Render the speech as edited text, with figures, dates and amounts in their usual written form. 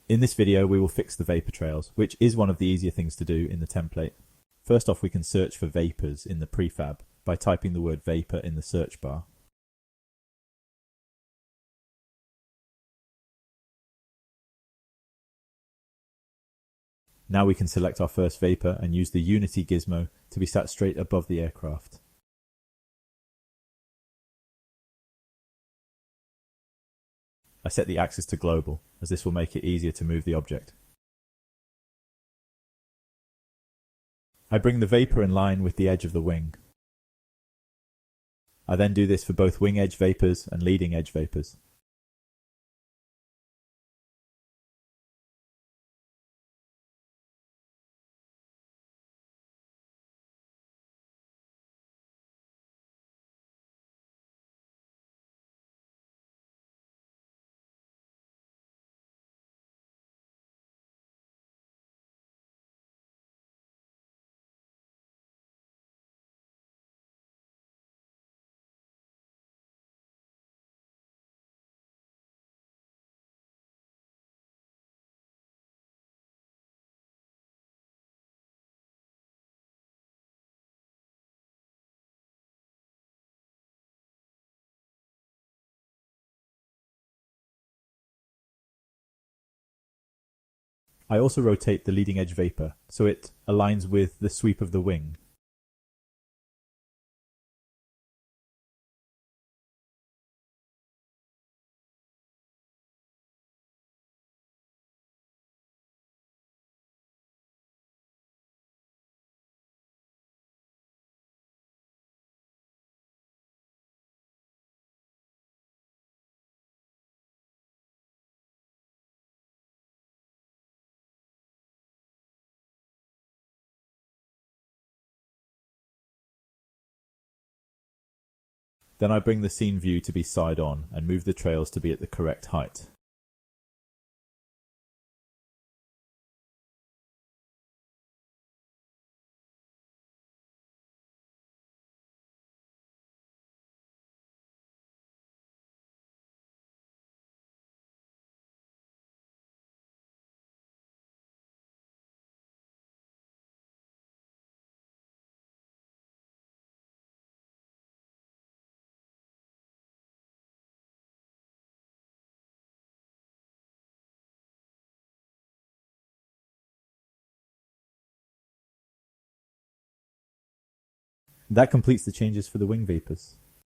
In this video we will fix the vapor trails, which is one of the easier things to do in the template. First off, we can search for Vapours in the prefab by typing the word vapor in the search bar. Now we can select our first vapor and use the Unity gizmo to be sat straight above the aircraft. I set the axis to global, as this will make it easier to move the object. I bring the vapor in line with the edge of the wing. I then do this for both wing edge vapors and leading edge vapors. I also rotate the leading edge vapor so it aligns with the sweep of the wing. Then I bring the scene view to be side on and move the trails to be at the correct height. That completes the changes for the wing vapors.